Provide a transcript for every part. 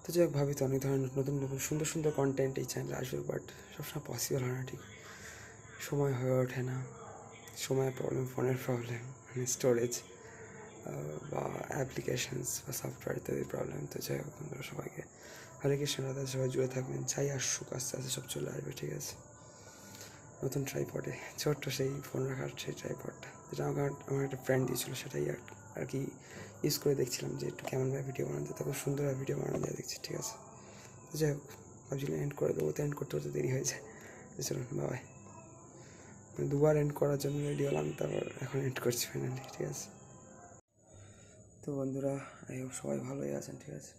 তো যাই হোক, ভাবি তো অনেক ধরনের নতুন নতুন সুন্দর সুন্দর কন্টেন্ট এই চ্যানেলে আসবে, বাট সবসময় পসিবল হয় না, ঠিক সময় হয়ে ওঠে না, সময়ের প্রবলেম, ফোনের প্রবলেম, মানে স্টোরেজ বা অ্যাপ্লিকেশানস বা সফটওয়্যার ইত্যাদি প্রবলেম। তো যাই হোক বন্ধুরা, সবাইকে হরে কৃষ্ণ, রাধা, সবাই জুড়ে থাকবেন, চাই আসুক, আস্তে আস্তে সব চলে আসবে, ঠিক আছে। নতুন ট্রাইপডে ছোট্ট সেই ফোন রাখার সেই ট্রাইপডটা, যেটা আমার একটা ফ্রেন্ড দিয়েছিলো, সেটাই আর কি ইউজ করে দেখছিলাম যে একটু কেমনভাবে ভিডিও বানানো যায়, তখন সুন্দরভাবে ভিডিও বানানো যায় দেখছি, ঠিক আছে। তো যাই হোক, ভাবছিলাম এন্ড করে দেবো, তো এন্ড করতে করতে দেরি হয়ে যায়। চলুন বাবাই, মানে দুবার এন্ড করার জন্য রেডি হলাম, তারপর এখন এন্ড করছি ফাইনালি, ঠিক আছে। তো বন্ধুরা, এই হোপ সবাই ভালোই আছেন, ঠিক আছে।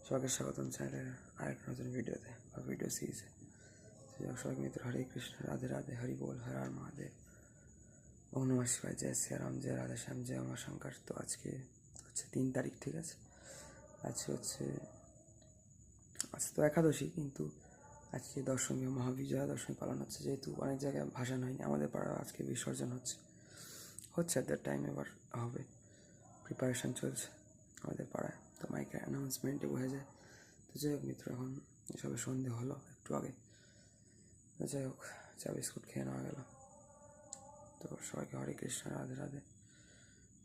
সবাইকে স্বাগতম চ্যানেলের আরেকটা নতুন ভিডিওতে বা ভিডিও সিরিজে। সবাই মিত্র, হরে কৃষ্ণ, রাধে রাধে, হরি বল, হর হর মহাদেব, ওম নমঃ শিবায়, জয় শ্রীরাম, জয় রাধা শ্যাম, জয় উমাশঙ্কর। তো আজকে হচ্ছে 3 তারিখ, ঠিক আছে। আজকে হচ্ছে তো একাদশী, কিন্তু আজকে দশমী, মহাবিজয়া দশমী পালন হচ্ছে, যেহেতু অনেক জায়গায় ভাসান হয়নি, আমাদের পাড়া আজকে বিসর্জন হচ্ছে অ্যাট দ্যাট টাইম, এবার হবে, প্রিপারেশান চলছে আমাদের পাড়ায়। তো মাইকে অ্যানাউন্সমেন্টে বোঝা যায়। তো যাই হোক মিত্র, এখন এসবে সন্ধে হলো একটু আগে। তো যাই হোক, চা বিস্কুট খেয়ে নেওয়া গেল। তো সবাইকে হরে কৃষ্ণ, রাধে রাধে।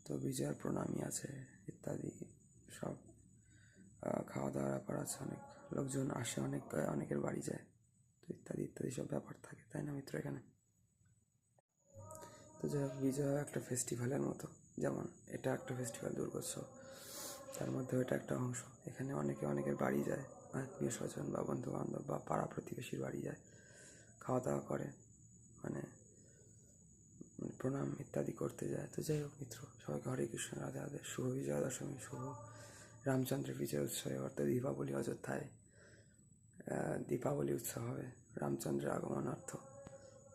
তো বিজয়ার প্রণামী আছে ইত্যাদি সব, খাওয়া দাওয়ার ব্যাপার আছে, অনেক লোকজন আসে, অনেকের বাড়ি যায়, তো ইত্যাদি ইত্যাদি সব ব্যাপার থাকে, তাই না মিত্র এখানে। তো যাই হোক, বিজয়া একটা ফেস্টিভ্যালের মতো, যেমন এটা একটা ফেস্টিভ্যাল দুর্গোৎসব, তার মধ্যেও এটা একটা অংশ। এখানে অনেকের বাড়ি যায়, আত্মীয় স্বজন বা বন্ধু বান্ধব বা পাড়া প্রতিবেশীর বাড়ি যায়, খাওয়া দাওয়া করে, মানে প্রণাম ইত্যাদি করতে যায়। তো যাই হোক মিত্র, সবাইকে হরে কৃষ্ণ, রাধে রাধে, শুভ বিজয়া দশমী, শুভ রামচন্দ্রের বিজয় উৎসবে, অর্থাৎ দীপাবলি। অযোধ্যায় দীপাবলি উৎসব হবে রামচন্দ্রের আগমনার্থ।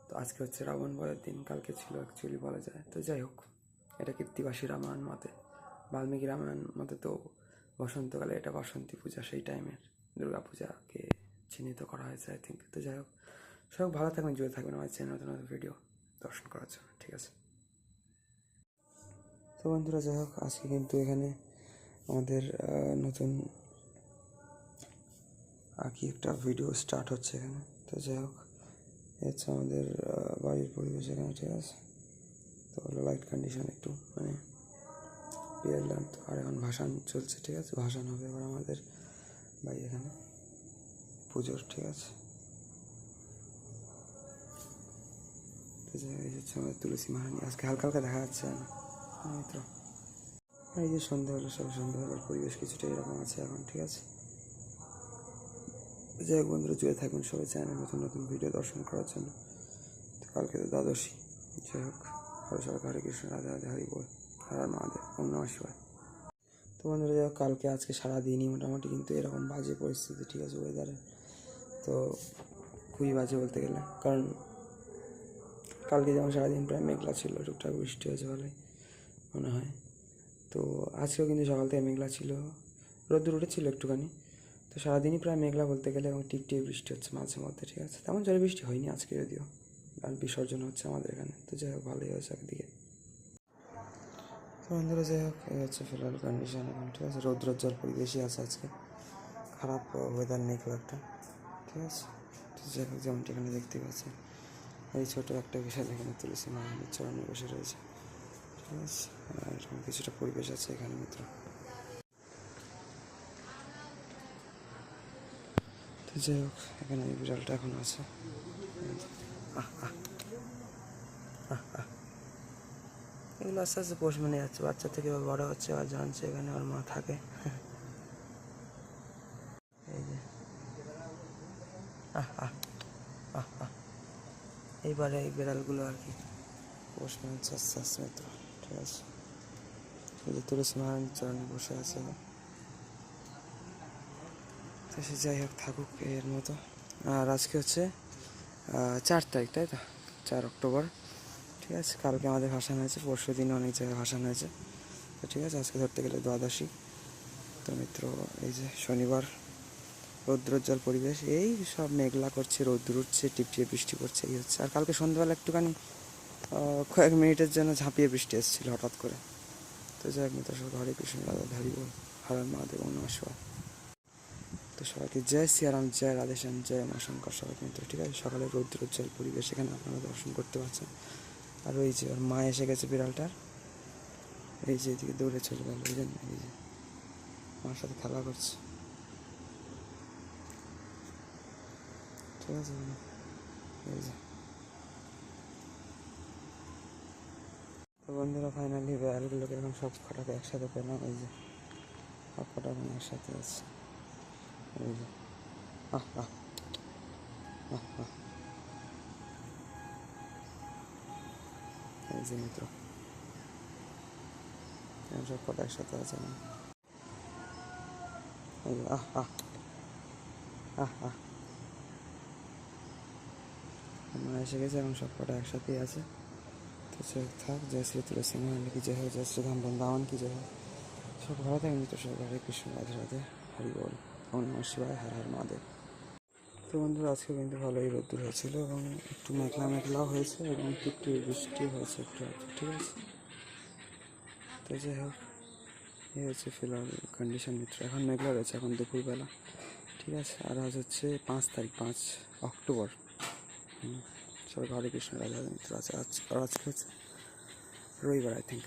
তো আজকে হচ্ছে রাবণ বধের দিন, কালকে ছিল অ্যাকচুয়ালি বলা যায়। তো যাই হোক, এটা কীর্তিবাসী রামায়ণ মতে, বাল্মীকি রামায়ণ মতে তো বসন্তকালে এটা বাসন্তী পূজা, সেই টাইমের দুর্গা পূজাকে চিহ্নিত করা হয়েছে আই থিঙ্ক। তো যাই হোক, সব ভালো থাকবেন, জুড়ে থাকবেন আমার চ্যানেল নতুন নতুন ভিডিও দর্শন করার জন্য, ঠিক আছে। তো বন্ধুরা, যাই হোক, আজকে কিন্তু এখানে আমাদের নতুন কি একটা ভিডিও স্টার্ট হচ্ছে এখানে। তো যাই হোক, হচ্ছে আমাদের বাড়ির পরিবেশ এখানে, ঠিক আছে। তো লাইট কন্ডিশন একটু মানে রিয়েল ল্যাম্প, আর এখন ভাসান চলছে, ঠিক আছে। ভাসান হবে এবার আমাদের বাড়ি এখানে পুজোর, ঠিক আছে। তো যাই হোক, এই হচ্ছে আমাদের তুলসী মহারানী, আজকে হালকা হালকা দেখা যাচ্ছে না মিত্র। এই যে সন্ধ্যা হলো, সব সন্ধ্যাবেলার পরিবেশ কিছুটা এরকম আছে এখন, ঠিক আছে। যাই হোক বন্ধুরা, জুড়ে থাকবেন সবাই চ্যানেলে নতুন নতুন ভিডিও দর্শন করার জন্য। তো কালকে তো দ্বাদশী, যাই হোক, সবাই হরে কৃষ্ণ, রাধে রাধে, হরি বল, হর হর মহাদেব, ওম নমঃ শিবায়। তো বন্ধুরা, যাই হোক, কালকে আজকে সারাদিনই মোটামুটি কিন্তু এরকম বাজে পরিস্থিতি, ঠিক আছে, ওয়েদারে। তো খুবই বাজে বলতে গেলে, কারণ কালকে যেমন সারাদিন প্রায় মেঘলা ছিল, টুকটাক বৃষ্টি হয়েছে ভালোই মনে হয়। তো আজকেও কিন্তু সকাল থেকে মেঘলা ছিল, রোদ্দুর উঠেছিল একটুখানি। তো সারাদিনই প্রায় মেঘলা বলতে গেলে, এবং টিপটিপ বৃষ্টি হচ্ছে মাঝে মধ্যে, ঠিক আছে। তেমন জোরে বৃষ্টি হয়নি আজকে, যদিও আর বিসর্জন হচ্ছে আমাদের এখানে। তো যাই হোক, ভালোই হয়েছে একদিকে। তো বন্ধুরা, যাই হোক, এই হচ্ছে ফিলহাল কন্ডিশন এখন, ঠিক আছে। রৌদ্রোজ্জ্বল পরিবেশই আছে আজকে, খারাপ ওয়েদার নেই খুব একটা, ঠিক আছে। তো যাই হোক, যেমনটি এখানে দেখতে পাচ্ছি, এই ছোটো একটা বিষয় এখানে তুলসী মহারানীর চরণে বসে রয়েছে, ঠিক আছে। আর এরকম কিছুটা পরিবেশ আছে এখানে মিত্র। তো যাই হোক, এখানে এই বিড়ালটা এখন আছে। এগুলো আস্তে আস্তে পোষ মেনে যাচ্ছে, বাচ্চা থেকে বড় হচ্ছে, আর জানছে এখানে ওর মা থাকে। এই যে এইবারে এই বিড়ালগুলো আর কি পোষ মেনেছে আস্তে আস্তে মিত্র, ঠিক আছে। এই যে তুলসী মহারানীর চরণে বসে আছে, তো সে যাই হোক, থাকুক এর মতো। আর আজকে হচ্ছে 4 তারিখ, তাই তো, 4 অক্টোবর, ঠিক আছে। কালকে আমাদের ভাসান হয়েছে, পরশু দিনে অনেক জায়গায় ভাসান হয়েছে, তো ঠিক আছে। আজকে ধরতে গেলে দ্বাদশী। তো মিত্র, এই যে শনিবার, রৌদ্রোজ্জ্বল পরিবেশ, এই সব মেঘলা করছে, রৌদ্র উঠছে, টিপটিপে বৃষ্টি পড়ছে, এই হচ্ছে। আর কালকে সন্ধ্যাবেলা একটুখানি কয়েক মিনিটের জন্য ঝাঁপিয়ে বৃষ্টি এসেছিল হঠাৎ করে। তো যাই হোক মিত্র, সব হরে কৃষ্ণ, রাধা হরি বল, হর হর মহাদেব, ওম নমঃ শিবায়। তো সবাইকে জয় শ্রীরাম, জয় রাধেশ্যাম, জয় মা শঙ্কর সবাইকে মিত্র। ঠিক আছে, সকালে রৌদ্রোজ্জ্বল পরিবেশ, এখানে আপনারা দর্শন করতে পারছেন। আর ওই যে ওর মা এসে গেছে বিড়ালটার, এই যে এদিকে দৌড়ে চলে গেল, এই জন্য এই যে মার সাথে খেলা করছে। ঠিক আছে, এই যে তো বন্ধুরা ফাইনালি বিড়ালগুলোকে এখন সব কটাকে একসাথে পেলাম। এই যে সব কটা এখন একসাথে আছে, এই যে আহ আহ আহ আহ, এই যে মিত্র এখন সব কটা একসাথে আছে। এই যে আহ আহ আহ আহ, মা এসে গেছে, এখন সব কটা একসাথেই আছে। তো সে থাক, জয় শ্রী তুলসী মহারানী কি জয় হোক, জয় শ্রী ধাম বৃন্দাবন কি জয় হোক। সব ভালো থাকেন মিত্র, সব হরে কৃষ্ণ, রাধে রাধে, হরি বল, ওম নমঃ শিবায়, হর হর মহাদেব। তো বন্ধুরা আজকে কিন্তু ভালোই রোদ্দুর হয়েছিল এবং একটু মেঘলা মেঘলাও হয়েছে এবং একটু বৃষ্টি হয়েছে একটু আধটু। ঠিক আছে, তো যাই হোক, এই হচ্ছে ফিলহাল কন্ডিশন মিত্র। এখন মেঘলা রয়েছে, এখন দুপুরবেলা। ঠিক আছে, আর আজ হচ্ছে 5 তারিখ, 5 অক্টোবর। সবাই হরে কৃষ্ণ, রাধে রাধে মিত্র। আছে আজকে হচ্ছে রবিবার, আই থিঙ্ক।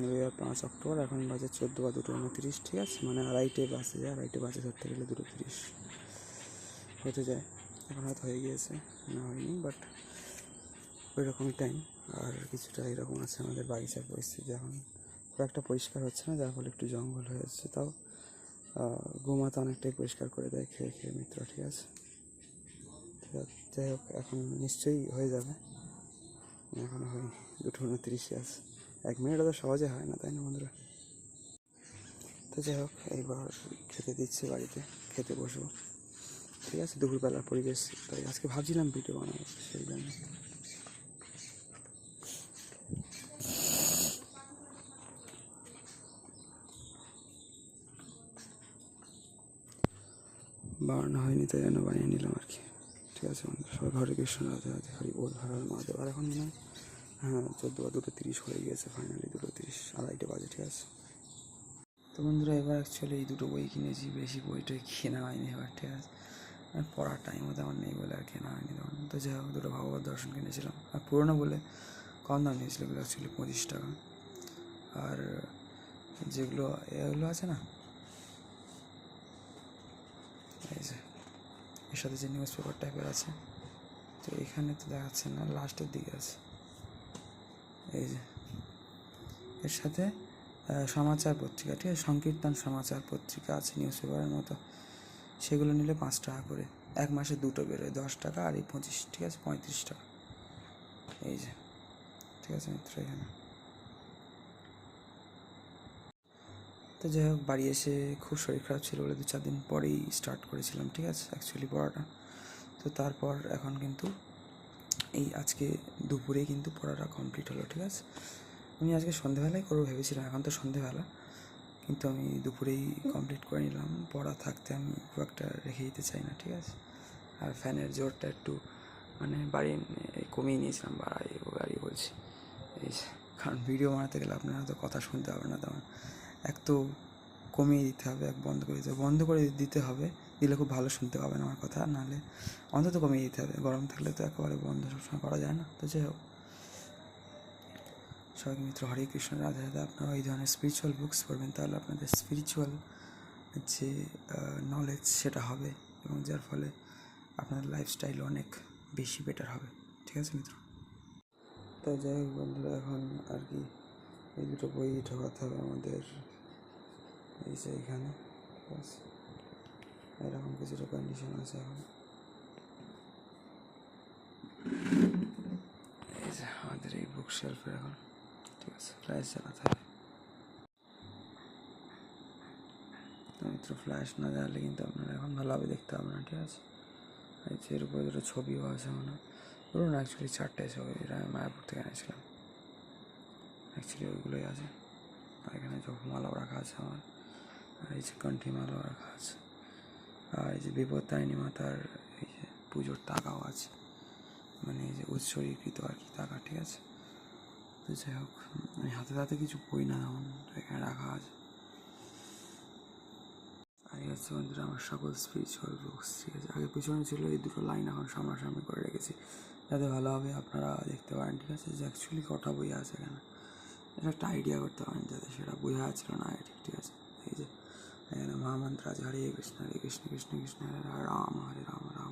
রবিবার 5 অক্টোবর। এখন বাজে 14 বা 2:29। ঠিক আছে, মানে আড়াইটে বাজে যায়, আড়াইটে বাজে ধরতে গেলে 2:30 হতে যায়। এখন হয়তো হয়ে গিয়েছে, না হয়নি, বাট ওই রকমই টাইম। আর কিছুটা এরকম আছে আমাদের বাগিচার পরিস্থিতি, এখন খুব একটা পরিষ্কার হচ্ছে না, যার ফলে একটু জঙ্গল হয়ে যাচ্ছে। তাও গোমাতা অনেকটাই পরিষ্কার করে দেয় খেয়ে খেয়ে মিত্র। ঠিক আছে, যাই হোক, এখন নিশ্চয়ই হয়ে যাবে, এখনও হয়নি, 2:29 আছে। 1 মিনিটও তো সহজে হয় না, তাই না বন্ধুরা? তো যাই হোক, এইবার খেতে দিচ্ছে বাড়িতে, খেতে বসবো। ঠিক আছে, দুপুরবেলার পরিবেশ, তাই আজকে ভাবছিলাম ভিডিও বানাবো, সেই জন্য। বানানো হয়নি, তাই জন্য বানিয়ে নিলাম আর কি। ঠিক আছে বন্ধু, সবাই হরে কৃষ্ণ, রাধে রাধে, হরি বল, হর হর মহাদেব। আর এখন মনে হয় 14 বা 2:30 হয়ে গিয়েছে, ফাইনালি 2:30, আড়াইটে বাজে। ঠিক আছে, তো বন্ধুরা এবার অ্যাকচুয়ালি এই দুটো বই কিনেছি, বেশি বইটাই কেনা হয়নি এবার। ঠিক আছে, আর পড়ার টাইমও তেমন নেই বলে আর কেনা হয়নি তখন। তো যাই হোক, দুটো ভাগবত দর্শন কিনেছিলাম, আর পুরোনো বলে কম দাম নিয়েছিল, এগুলো অ্যাকচুয়ালি 25 টাকা। আর যেগুলো এগুলো আছে না, এই যে এর সাথে যে নিউজ পেপার টাইপের আছে, তো এখানে তো দেখাচ্ছে না, লাস্টের দিকে আছে, এই যে এর সাথে সমাচার পত্রিকা। ঠিক আছে, সংকীর্তন সমাচার পত্রিকা আছে নিউজ পেপারের মতো, সেগুলো নিলে 5 টাকা করে। 1 মাসে 2টো বেরোয়, 10 টাকা, আর এই 25, ঠিক আছে 35 টাকা। এই যে, ঠিক আছে মিত্র, এখানে। তো যাই হোক, বাড়ি এসে খুব শরীর খারাপ ছিল বলে 2-4 দিন পরেই স্টার্ট করেছিলাম। ঠিক আছে, অ্যাকচুয়ালি পড়াটা। তো তারপর এখন কিন্তু এই আজকে দুপুরেই কিন্তু পড়াটা কমপ্লিট হলো। ঠিক আছে, আমি আজকে সন্ধেবেলায় করবো ভেবেছিলাম, এখন তো সন্ধেবেলা, কিন্তু আমি দুপুরেই কমপ্লিট করে নিলাম। পড়া থাকতে আমি খুব একটা রেখে দিতে চাই না। ঠিক আছে, আর ফ্যানের জোরটা একটু মানে কমিয়ে নিয়েছিলাম, বাড়িয়ে বলছি এই, কারণ ভিডিও বানাতে গেলে আপনারা তো কথা শুনতে হবে না তেমন। এক তো কমিয়ে দিতে হবে, এক বন্ধ করে দিতে হবে, দিলে খুব ভালো শুনতে পাবেন আমার কথা, নাহলে অন্তত কমিয়ে দিতে হবে। গরম থাকলে তো একেবারে বন্ধ সবসময় করা যায় না। তো যাই হোক, সবাই মিত্র হরে কৃষ্ণ, রাধে রাধে। আপনারা এই ধরনের স্পিরিচুয়াল বুকস পড়বেন, তাহলে আপনাদের স্পিরিচুয়াল যে নলেজ সেটা হবে, এবং যার ফলে আপনার লাইফস্টাইল অনেক বেশি বেটার হবে। ঠিক আছে মিত্র, তো যাই হোক বন্ধুরা, এখন আর কি এই দুটো বই ঢোকাতে হবে আমাদের এই যে এখানে। ঠিক আছে, এরকম কিছুটা কন্ডিশন আছে এখন। এই যে আমাদের এই বুক শেলফের এখন, ঠিক আছে, ফ্ল্যাশ জ্বালাতে হবে। তো মিত্র, ফ্ল্যাশ না জ্বালালে কিন্তু আপনারা এখন ভালোভাবে দেখতে হবে না। ঠিক আছে, এই যে এর উপরে দুটো ছবিও আছে মনে হয়, ধরুন অ্যাকচুয়ালি 4টে ছবি, এটা আমি মায়াপুর থেকে এনেছিলাম। অ্যাকচুয়ালি ওইগুলোই আছে। আর এখানে জপমালাও রাখা আছে আমার, আর এই যে কণ্ঠী মালাও রাখা আছে, আর এই যে বিপত্তারিণী মাতার এই যে পুজোর টাকাও আছে, মানে এই যে উৎসর্গীকৃত আর কি টাকা। ঠিক আছে, তো যাই হোক, আমি হাতে কিছু বই না তেমন, এখানে রাখা আছে। এই হচ্ছে বন্ধুরা আমার সকল স্পিরিচুয়াল বুকস, ঠিক আছে। আগে পিছনে ছিল এই দুটো লাইন, এখন সামনাসামনি করে রেখেছি যাতে ভালোভাবে আপনারা দেখতে পারেন, ঠিক আছে, যে অ্যাকচুয়ালি কটা বই আছে এখানে। এটা একটা আইডিয়া করতে পারেন যাতে সেটা বোঝা যাচ্ছিল না আগে, ঠিক আছে। এই যে এখানে মহামন্ত্র আছে হরে কৃষ্ণ কৃষ্ণ কৃষ্ণ হরে রাম হরে রাম রাম